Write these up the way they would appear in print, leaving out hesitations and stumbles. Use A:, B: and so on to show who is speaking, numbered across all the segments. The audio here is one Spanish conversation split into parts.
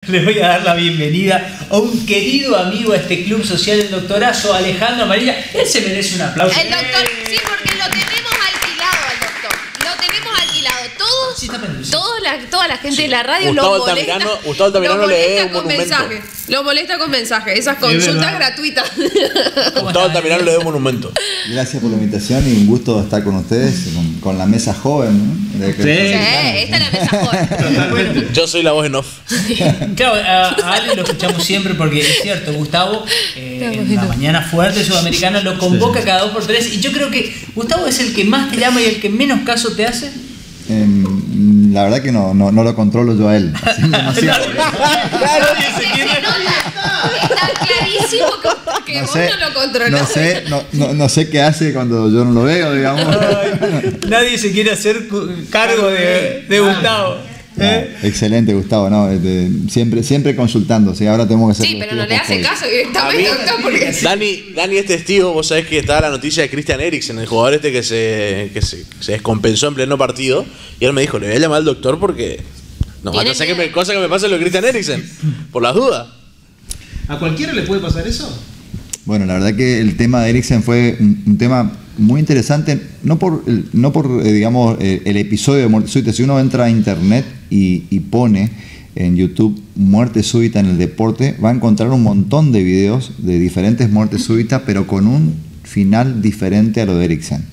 A: Le voy a dar la bienvenida a un querido amigo a este club social, el doctorazo Alejandro Amarilla. Él se merece un aplauso.
B: El doctor, sí, porque lo tenemos alquilado al doctor. Lo tenemos alquilado. Todos, sí, toda la gente de la radio
C: Gustavo
B: lo molesta.
C: Gustavo Altamirano le debe un monumento.
B: Mensajes. Lo molesta con mensajes. Esas consultas gratuitas.
C: Gustavo Altamirano le debe un monumento.
D: Gracias por la invitación y un gusto estar con ustedes, con la mesa joven, ¿no?
B: Sí, esta es la mesa joven.
C: Yo soy la voz en off.
A: Claro, a Ale lo escuchamos siempre porque es cierto, Gustavo en la mañana fuerte sudamericana lo convoca cada 2 por 3 y yo creo que Gustavo es el que más te llama y el que menos caso te hace.
D: La verdad que no lo controlo yo a él.
B: Claro, está clarísimo que vos no lo controlás.
D: No sé qué hace cuando yo no lo veo, digamos.
A: Nadie se quiere hacer cargo de Gustavo.
D: No, excelente, Gustavo, ¿no? Siempre consultando, ¿sí? Ahora tenemos que hacer.
B: Sí, pero no le hace caso directamente, doctor, porque
C: Dani es testigo. Vos sabés que estaba la noticia de Christian Eriksen, el jugador este que se descompensó en pleno partido. Y él me dijo, le voy a llamar al doctor porque no sé qué cosa que me pase lo de Christian Eriksen. Por las dudas.
E: ¿A cualquiera le puede pasar eso?
D: Bueno, la verdad que el tema de Eriksen fue un tema muy interesante, no por digamos, el episodio de muerte súbita. Si uno entra a internet y pone en YouTube muerte súbita en el deporte, va a encontrar un montón de videos de diferentes muertes súbitas, pero con un final diferente a lo de Eriksen.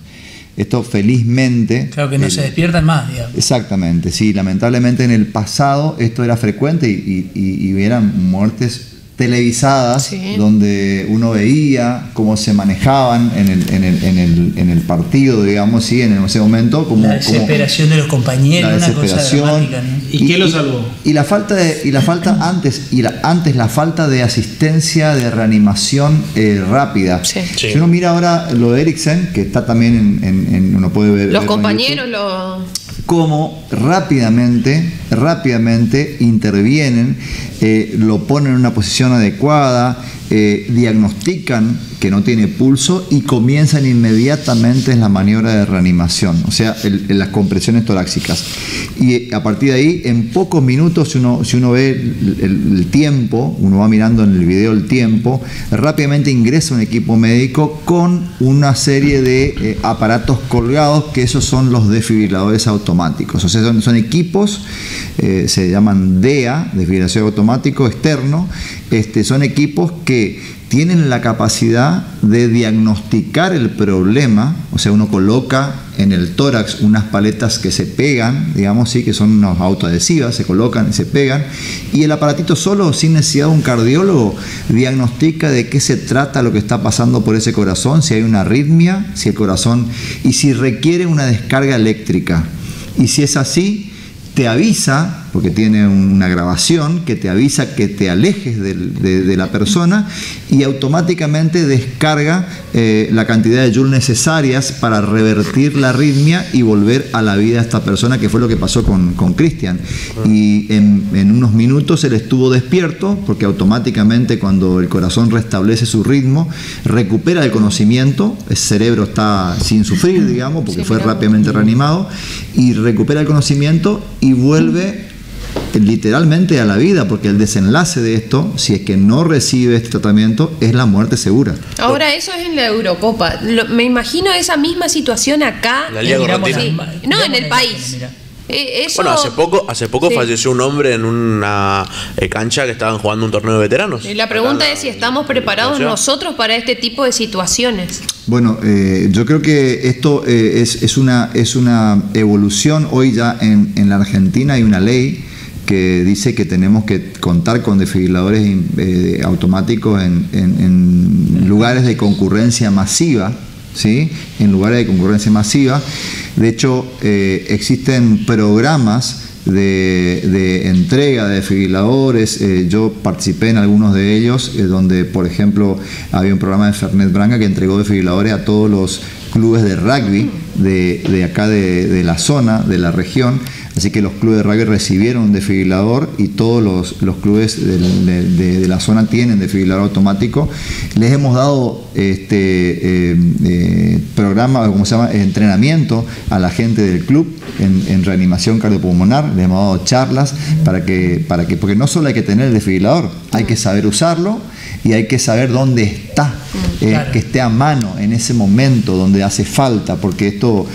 D: Esto felizmente...
A: Claro que no se despiertan más, digamos.
D: Exactamente, sí, lamentablemente en el pasado esto era frecuente y eran muertes televisadas, sí, donde uno veía cómo se manejaban en el partido, digamos, sí, en ese momento, como
A: la desesperación de los compañeros,
D: la desesperación,
A: una cosa dramática, ¿no?
E: ¿Y qué lo salvó?
D: Y la falta la falta de asistencia, de reanimación rápida. Sí. Si uno mira ahora lo de Eriksen, que está también uno puede ver
B: los compañeros
D: cómo rápidamente intervienen, lo ponen en una posición adecuada, diagnostican que no tiene pulso y comienzan inmediatamente en la maniobra de reanimación, o sea, en las compresiones torácicas. Y a partir de ahí, en pocos minutos, si uno ve el tiempo, uno va mirando en el video el tiempo, rápidamente ingresa un equipo médico con una serie de aparatos colgados, que esos son los desfibriladores automáticos. O sea, son equipos, se llaman DEA, desfibrilación automático externo. Son equipos que tienen la capacidad de diagnosticar el problema. O sea, uno coloca en el tórax unas paletas que se pegan, digamos, sí, que son unas autoadhesivas, se colocan y se pegan, y el aparatito solo, sin necesidad de un cardiólogo, diagnostica de qué se trata lo que está pasando por ese corazón, si hay una arritmia, si el corazón, y si requiere una descarga eléctrica. Y si es así, te avisa, porque tiene una grabación que te avisa que te alejes de la persona, y automáticamente descarga la cantidad de joules necesarias para revertir la arritmia y volver a la vida a esta persona, que fue lo que pasó con Christian. Y en unos minutos él estuvo despierto, porque automáticamente cuando el corazón restablece su ritmo, recupera el conocimiento, el cerebro está sin sufrir, digamos, porque fue rápidamente reanimado, y recupera el conocimiento y vuelve literalmente a la vida, porque el desenlace de esto, si es que no recibe este tratamiento, es la muerte segura.
B: Ahora, eso es en la Eurocopa. Me imagino esa misma situación acá.
C: La Liga Correntina.
B: No, en el país. Eso...
C: Bueno, hace poco falleció un hombre en una cancha que estaban jugando un torneo de veteranos.
B: Y la pregunta es si estamos preparados nosotros para este tipo de situaciones.
D: Bueno, yo creo que esto es una evolución. Hoy ya en la Argentina hay una ley que dice que tenemos que contar con desfibriladores automáticos en lugares de concurrencia masiva, ¿sí? En lugares de concurrencia masiva. De hecho, existen programas de entrega de desfibriladores. Yo participé en algunos de ellos, donde, por ejemplo, había un programa de Fernet Branca que entregó desfibriladores a todos los clubes de rugby de acá de la zona, de la región, así que los clubes de rugby recibieron un desfibrilador y todos los clubes de la zona tienen desfibrilador automático. Les hemos dado programa, ¿cómo se llama?, entrenamiento a la gente del club en reanimación cardiopulmonar. Les hemos dado charlas porque no solo hay que tener el desfibrilador, hay que saber usarlo y hay que saber dónde está, claro, que esté a mano en ese momento donde hace falta, porque esto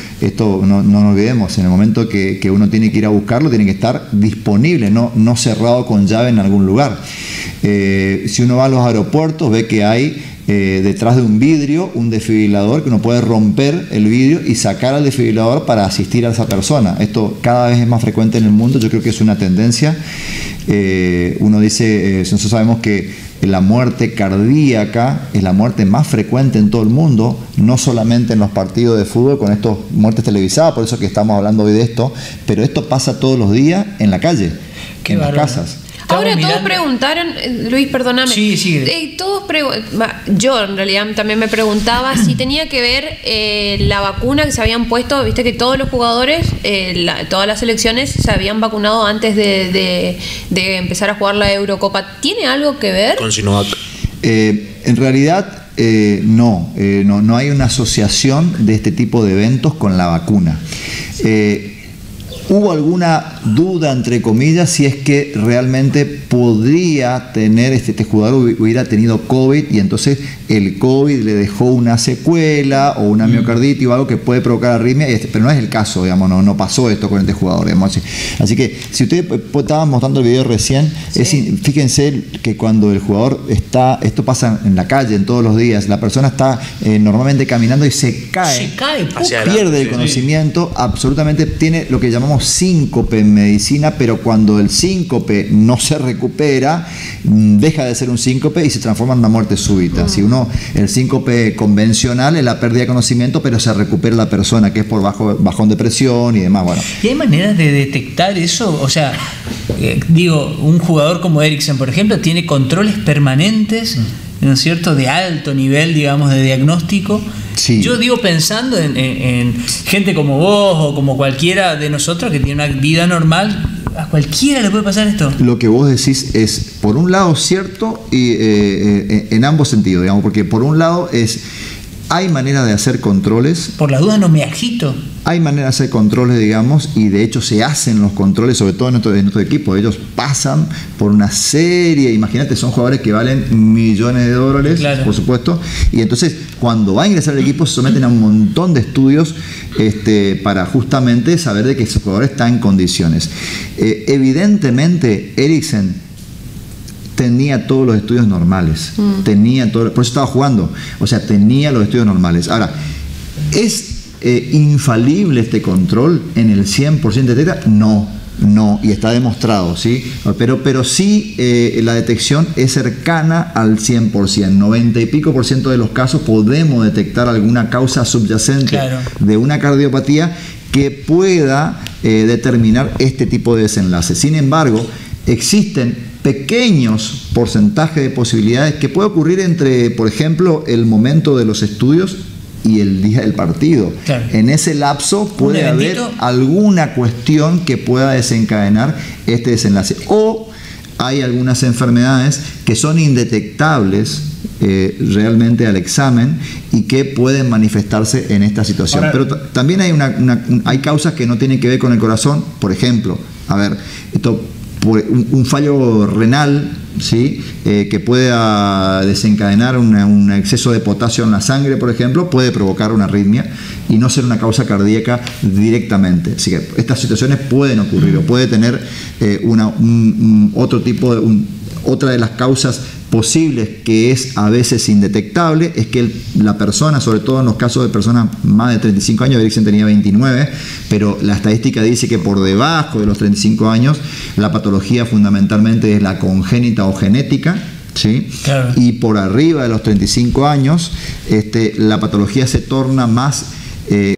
D: no nos olvidemos, en el momento que uno tiene que ir a buscarlo, tiene que estar disponible, no cerrado con llave en algún lugar. Si uno va a los aeropuertos, ve que hay detrás de un vidrio un desfibrilador, que uno puede romper el vidrio y sacar al desfibrilador para asistir a esa persona. Esto cada vez es más frecuente en el mundo, yo creo que es una tendencia. Uno dice, nosotros sabemos que la muerte cardíaca es la muerte más frecuente en todo el mundo, no solamente en los partidos de fútbol con estas muertes televisadas, por eso que estamos hablando hoy de esto, pero esto pasa todos los días en la calle, en las casas.
B: Ahora todos preguntaron, Luis, perdóname. Sí, sí. Yo en realidad también me preguntaba si tenía que ver la vacuna que se habían puesto. Viste que todos los jugadores, todas las selecciones se habían vacunado antes de empezar a jugar la Eurocopa. ¿Tiene algo que ver?
C: Con Sinovac.
D: En realidad no hay una asociación de este tipo de eventos con la vacuna. Hubo alguna duda, entre comillas, si es que realmente podría tener, este jugador hubiera tenido COVID y entonces el COVID le dejó una secuela o una miocarditis o algo que puede provocar arritmia, pero no es el caso, digamos, no pasó esto con este jugador, digamos. Así que si ustedes estaban mostrando el video recién, sí, fíjense que cuando el jugador está, esto pasa en la calle en todos los días, la persona está normalmente caminando y se cae pierde el conocimiento, absolutamente tiene lo que llamamos síncope en medicina, pero cuando el síncope no se recupera, deja de ser un síncope y se transforma en una muerte súbita. Si el síncope convencional es la pérdida de conocimiento, pero se recupera la persona, que es por bajón de presión y demás. Bueno.
A: ¿Y hay maneras de detectar eso? O sea, un jugador como Eriksen, por ejemplo, tiene controles permanentes, ¿no es cierto?, de alto nivel, digamos, de diagnóstico. Sí. Yo digo, pensando en gente como vos o como cualquiera de nosotros que tiene una vida normal, ¿a cualquiera le puede pasar esto?
D: Lo que vos decís es, por un lado, cierto y en ambos sentidos, digamos, porque por un lado hay manera de hacer controles.
A: Por la duda no me agito.
D: Hay manera de hacer controles, digamos, y de hecho se hacen los controles, sobre todo en nuestro equipo. Ellos pasan por una serie, imagínate, son jugadores que valen millones de dólares, claro, por supuesto, y entonces cuando va a ingresar al equipo se someten a un montón de estudios para justamente saber de que ese jugador está en condiciones. Evidentemente, Eriksen tenía todos los estudios normales, por eso estaba jugando, o sea, tenía los estudios normales. Ahora, ¿es infalible este control en el 100% de teta? No, y está demostrado, ¿sí? Pero sí la detección es cercana al 100%, 90 y pico % de los casos podemos detectar alguna causa subyacente, claro, de una cardiopatía que pueda determinar este tipo de desenlace. Sin embargo, existen pequeños porcentajes de posibilidades que puede ocurrir entre, por ejemplo, el momento de los estudios y el día del partido. Claro. En ese lapso puede haber alguna cuestión que pueda desencadenar este desenlace. O hay algunas enfermedades que son indetectables realmente al examen y que pueden manifestarse en esta situación. Ahora, pero también hay causas que no tienen que ver con el corazón. Por ejemplo, un fallo renal, ¿sí? Que pueda desencadenar un exceso de potasio en la sangre, por ejemplo, puede provocar una arritmia y no ser una causa cardíaca directamente. Así que estas situaciones pueden ocurrir, o puede tener otra de las causas posibles, que es a veces indetectable, es que la persona, sobre todo en los casos de personas más de 35 años, Eriksen tenía 29, pero la estadística dice que por debajo de los 35 años la patología fundamentalmente es la congénita o genética, ¿sí? Claro. Y por arriba de los 35 años la patología se torna más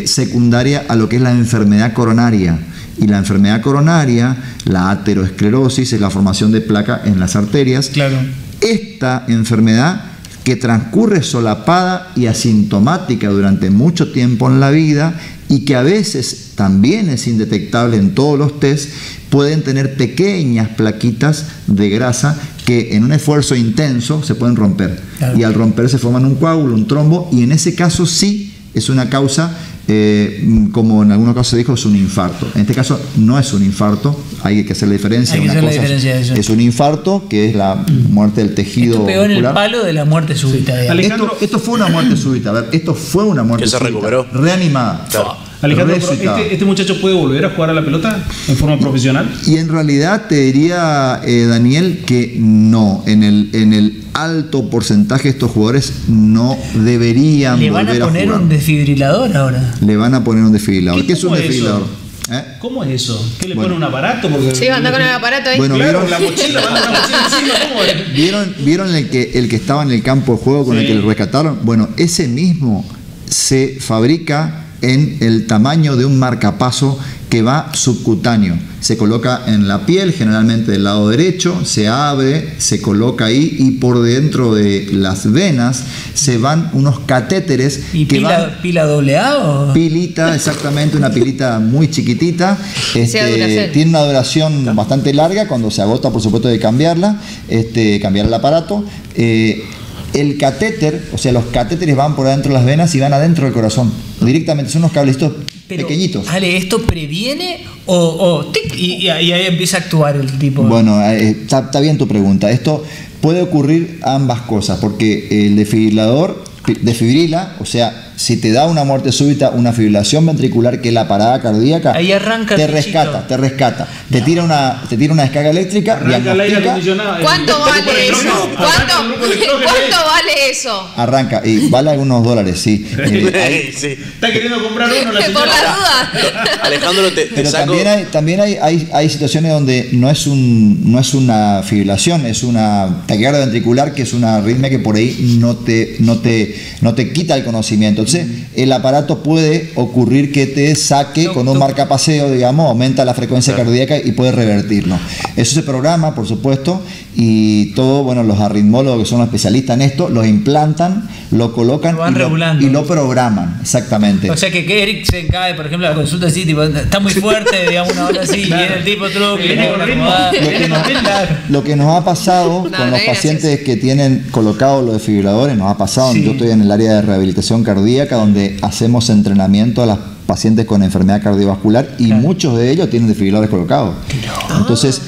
D: secundaria a lo que es la enfermedad coronaria. Y la enfermedad coronaria, la aterosclerosis, es la formación de placa en las arterias. Claro. Esta enfermedad que transcurre solapada y asintomática durante mucho tiempo en la vida y que a veces también es indetectable en todos los test, pueden tener pequeñas plaquitas de grasa que en un esfuerzo intenso se pueden romper. Claro. Y al romper se forman un coágulo, un trombo, y en ese caso sí es una causa, como en algunos casos se dijo, es un infarto. En este caso no es un infarto, hay que hacer la diferencia. Una cosa es un infarto, que es la muerte del tejido
A: Esto pegó
D: muscular.
A: En el palo de la muerte súbita.
D: Esto fue una muerte súbita. A ver, esto fue una muerte súbita. Que se recuperó. Reanimada.
E: Claro. Alejandro, ¿este muchacho puede volver a jugar a la pelota en forma profesional?
D: Y en realidad te diría, Daniel, que no. En el alto porcentaje de estos jugadores no deberían volver a jugar. ¿Le van a poner
A: un desfibrilador ahora?
D: Le van a poner un desfibrilador. ¿Qué es un desfibrilador?
E: ¿Cómo es eso? ¿Qué le pone un aparato? Porque
B: sí, anda con el aparato ahí.
D: Bueno,
E: claro, la mochila, manda una mochila encima. ¿Cómo es?
D: ¿Vieron el que estaba en el campo de juego con el que le rescataron? Bueno, ese mismo se fabrica en el tamaño de un marcapaso que va subcutáneo. Se coloca en la piel, generalmente del lado derecho, se abre, se coloca ahí y por dentro de las venas se van unos catéteres.
A: ¿Y
D: que
A: pila AA o?
D: Pilita, exactamente, una pilita muy chiquitita. Tiene una duración bastante larga, cuando se agota por supuesto de cambiarla, cambiar el aparato. El catéter, o sea, los catéteres van por adentro de las venas y van adentro del corazón. Directamente, son unos cablecitos pequeñitos.
A: Ale, ¿esto previene y ahí empieza a actuar el tipo?
D: Bueno, está bien tu pregunta. Esto puede ocurrir ambas cosas, porque el desfibrilador desfibrila, o sea, si te da una muerte súbita, una fibrilación ventricular, que es la parada cardíaca,
A: ahí arranca
D: te rescata, te tira una descarga eléctrica,
E: arranca el aire acondicionado.
B: ¿Cuánto vale eso? ¿Cuánto vale eso?
D: Arranca, y vale algunos dólares, sí.
E: Sí. Está queriendo comprar uno la
B: señora. Por la duda.
C: Alejandro,
D: pero también hay situaciones donde no es una fibrilación, es una taquicardia ventricular, que es una arritmia que por ahí no te quita el conocimiento. Entonces, el aparato puede ocurrir que te saque con un marcapaseo, digamos, aumenta la frecuencia cardíaca y puede revertirlo. Eso se programa, por supuesto, y todo, bueno, los arritmólogos, que son los especialistas en esto, los implantan, lo colocan y lo programan, exactamente.
A: O sea que Eric se cae, por ejemplo, a la consulta así, tipo, está muy fuerte, digamos, una hora así, claro. Y viene el tipo truco,
D: lo que nos ha pasado con los pacientes que tienen colocados los desfibriladores, nos ha pasado, yo estoy en el área de rehabilitación cardíaca, donde hacemos entrenamiento a las pacientes con enfermedad cardiovascular y muchos de ellos tienen desfibriladores colocados. Entonces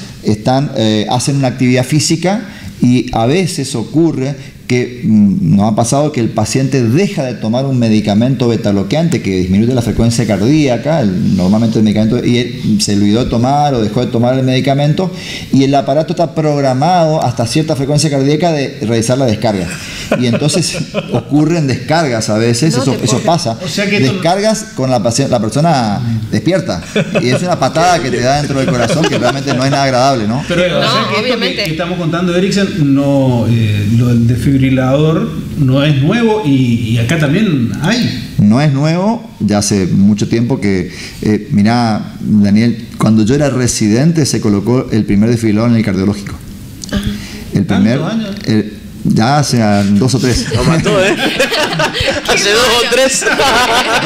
D: hacen una actividad física y a veces ocurre que nos ha pasado que el paciente deja de tomar un medicamento betabloqueante que disminuye la frecuencia cardíaca, normalmente el medicamento, y él se olvidó de tomar o dejó de tomar el medicamento, y el aparato está programado hasta cierta frecuencia cardíaca de realizar la descarga. Y entonces ocurren descargas a veces, eso pasa.
E: O sea que
D: descargas con la persona despierta. Y es una patada que te da dentro del corazón que realmente no es nada agradable, ¿no?
E: Pero o sea que obviamente. Esto que estamos contando, Eriksen, lo del desfibrilador no es nuevo y acá también hay.
D: No es nuevo, ya hace mucho tiempo que, mirá, Daniel, cuando yo era residente se colocó el primer desfibrilador en el cardiológico.
B: Ajá.
D: El primer, ya hace 2 o 3.
C: Lo mató, ¿eh? Hace 2 o 3.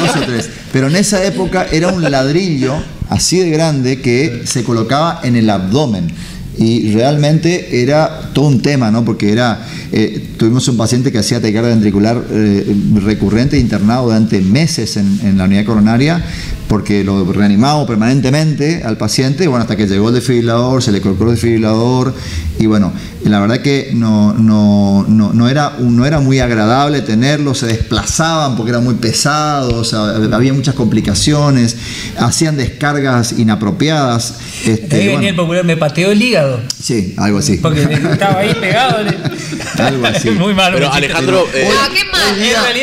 D: 2 o 3. Pero en esa época era un ladrillo así de grande que se colocaba en el abdomen. Y realmente era todo un tema, ¿no? Porque tuvimos un paciente que hacía taquicardia ventricular recurrente, internado durante meses en la unidad coronaria, porque lo reanimamos permanentemente al paciente, y bueno, hasta que llegó el desfibrilador, se le colocó el desfibrilador, y bueno, la verdad que no era muy agradable tenerlo, se desplazaban porque eran muy pesados, había muchas complicaciones, hacían descargas inapropiadas.
A: Venía el popular, me pateó el hígado.
D: Sí, algo así.
A: Porque estaba ahí pegado.
D: Algo así.
A: Muy malo.
C: Pero Alejandro,
B: qué mal.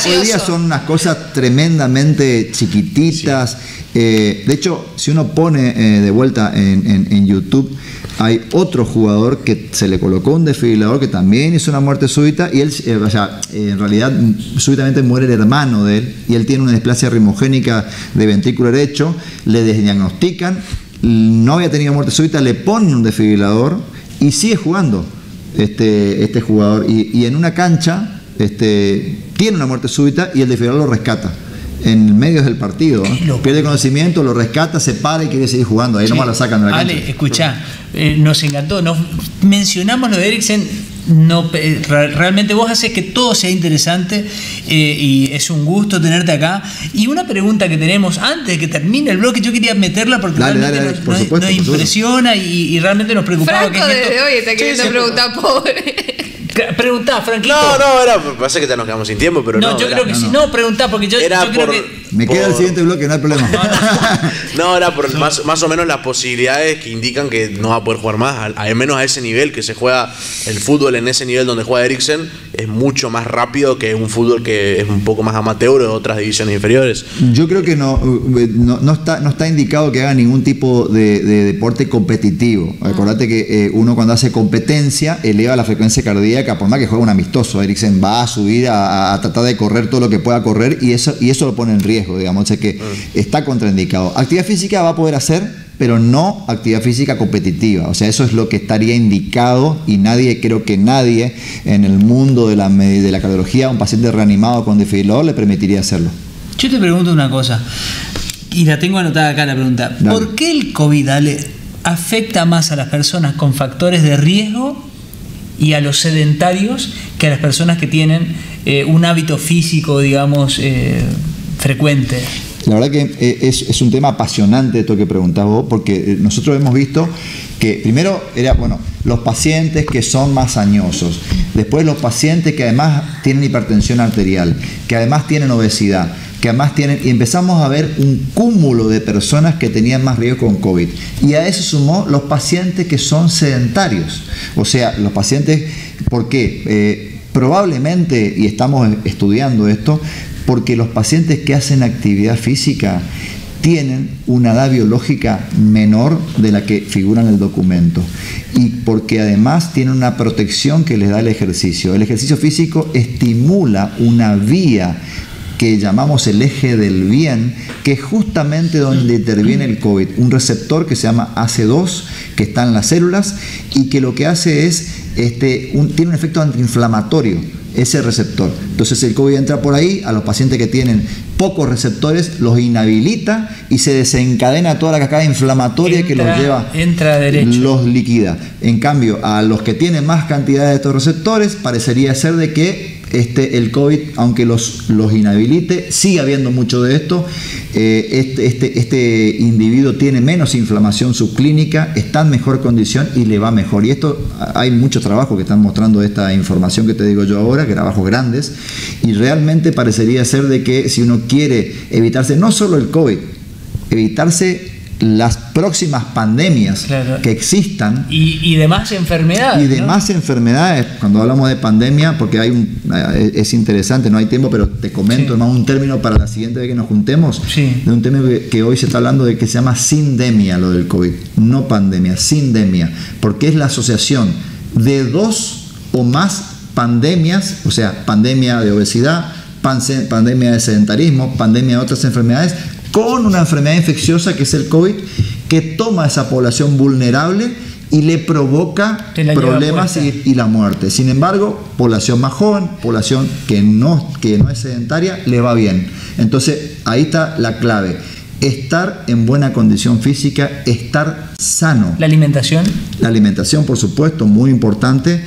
D: Hoy día son unas cosas tremendamente chiquititas. De hecho, si uno pone de vuelta en YouTube, hay otro jugador que se le colocó un desfibrilador que también hizo una muerte súbita, y él, en realidad, súbitamente muere el hermano de él, y él tiene una displasia rimogénica de ventrículo derecho, le diagnostican, no había tenido muerte súbita, le ponen un desfibrilador y sigue jugando. este jugador. Y en una cancha tiene una muerte súbita y el desfibrilador lo rescata. En medio del partido, pierde conocimiento, lo rescata, se para y quiere seguir jugando. Ahí nomás lo sacan de la cancha.
A: Ale, escuchá, nos encantó. Mencionamos lo de Eriksen. Realmente vos haces que todo sea interesante y es un gusto tenerte acá. Y una pregunta que tenemos antes de que termine el bloque, yo quería meterla porque realmente nos impresiona y realmente nos preocupaba.
B: Franco desde hoy está queriendo preguntar, pobre.
A: Preguntá, Franquito.
C: Pasa que ya nos quedamos sin tiempo, pero
A: yo creo que sí. No, preguntá, porque yo creo que...
D: Me queda el siguiente bloque, no hay problema.
C: Era por más o menos las posibilidades que indican que no va a poder jugar más, al menos a ese nivel que se juega el fútbol, en ese nivel donde juega Eriksen, es mucho más rápido que un fútbol que es un poco más amateur de otras divisiones inferiores.
D: Yo creo que no está indicado que haga ningún tipo de deporte competitivo. Acordate que uno cuando hace competencia eleva la frecuencia cardíaca, por más que juegue un amistoso. Eriksen va a subir a tratar de correr todo lo que pueda correr y eso lo pone en riesgo, digamos. O sea que está contraindicado. Actividad física va a poder hacer, pero no actividad física competitiva. O sea, eso es lo que estaría indicado y creo que nadie en el mundo de la cardiología, un paciente reanimado con desfibrilador le permitiría hacerlo.
A: Yo te pregunto una cosa, y la tengo anotada acá la pregunta.
D: Dale.
A: ¿Por qué el COVID, afecta más a las personas con factores de riesgo y a los sedentarios que a las personas que tienen un hábito físico, digamos, frecuente?
D: La verdad que es un tema apasionante esto que preguntás vos, porque nosotros hemos visto que primero los pacientes que son más añosos, después los pacientes que además tienen hipertensión arterial, que además tienen obesidad, que además y empezamos a ver un cúmulo de personas que tenían más riesgo con COVID. Y a eso sumó los pacientes que son sedentarios. O sea, los pacientes, ¿por qué? Probablemente, y estamos estudiando esto, porque los pacientes que hacen actividad física tienen una edad biológica menor de la que figura en el documento y porque además tienen una protección que les da el ejercicio. El ejercicio físico estimula una vía que llamamos el eje del bien, que es justamente donde interviene el COVID, un receptor que se llama AC2, que está en las células y que lo que hace es, tiene un efecto antiinflamatorio, ese receptor. Entonces el COVID entra por ahí, a los pacientes que tienen pocos receptores los inhabilita y se desencadena toda la cascada inflamatoria que los lleva, los liquida. En cambio, a los que tienen más cantidad de estos receptores, parecería ser de que el COVID, aunque los inhabilite, sigue habiendo mucho de esto. Este individuo tiene menos inflamación subclínica, está en mejor condición y le va mejor. Y esto, hay muchos trabajos que están mostrando esta información que te digo yo ahora, que trabajos grandes, y realmente parecería ser de que si uno quiere evitarse no solo el COVID, evitarse las próximas pandemias que existan
A: y demás enfermedades.
D: Y demás enfermedades, cuando hablamos de pandemia, porque es interesante, no hay tiempo, pero te comento más un término para la siguiente vez que nos juntemos, de un tema que hoy se está hablando de que se llama sindemia, lo del COVID, no pandemia, sindemia, porque es la asociación de dos o más pandemias, o sea, pandemia de obesidad, pandemia de sedentarismo, pandemia de otras enfermedades, con una enfermedad infecciosa que es el COVID, que toma a esa población vulnerable y le provoca problemas y la muerte. Sin embargo, población más joven, población que no es sedentaria, le va bien. Entonces, ahí está la clave. Estar en buena condición física, estar sano.
A: ¿La alimentación?
D: La alimentación, por supuesto, muy importante.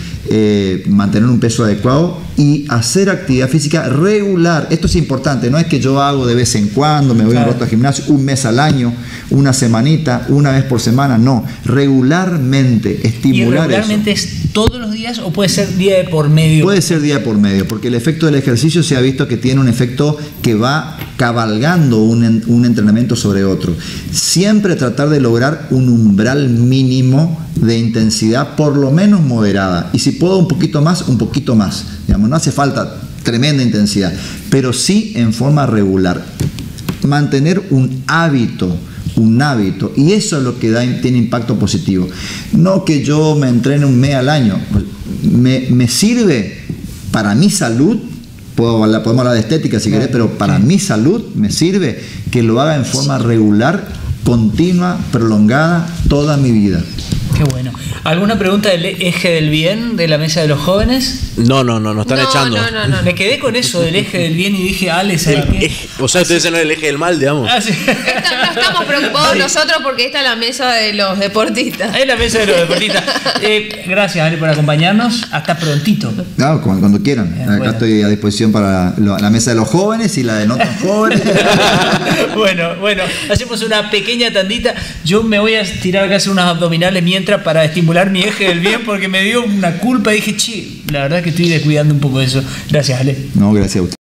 D: Mantener un peso adecuado y hacer actividad física regular. Esto es importante, no es que yo hago de vez en cuando, me voy un rato al gimnasio, un mes al año, una semanita, una vez por semana, no. Regularmente, estimular.
A: ¿Y regularmente
D: eso
A: es todos los días o puede ser día de por medio?
D: Puede ser día por medio, porque el efecto del ejercicio se ha visto que tiene un efecto que va cabalgando un entrenamiento sobre otro. Siempre tratar de lograr un umbral mínimo de intensidad, por lo menos moderada, y si puedo un poquito más, digamos, no hace falta tremenda intensidad, pero sí en forma regular. Mantener un hábito, y eso es lo que tiene impacto positivo. No que yo me entrene un mes al año, me sirve para mi salud. Podemos hablar de estética si querés, pero para mi salud me sirve que lo haga en forma regular, continua, prolongada, toda mi vida.
A: Qué Qué bueno. ¿Alguna pregunta del eje del bien de la mesa de los jóvenes?
C: No, están echando.
B: No.
A: Me quedé con eso del eje del bien y dije, Ale, ¿sabes qué?
C: O sea, ustedes son el eje del mal, digamos.
A: Ah, sí.
B: No estamos preocupados nosotros porque esta es la mesa de los deportistas.
A: Es la mesa de los deportistas. Gracias, Ale, por acompañarnos. Hasta prontito.
D: No, cuando quieran. Acá estoy a disposición para la mesa de los jóvenes y la de no tan jóvenes.
A: Bueno, hacemos una pequeña tandita. Yo me voy a tirar acá a hacer unas abdominales mientras para estimular mi eje del bien porque me dio una culpa y dije, la verdad que estoy descuidando un poco de eso. Gracias, Ale.
D: No, gracias a usted.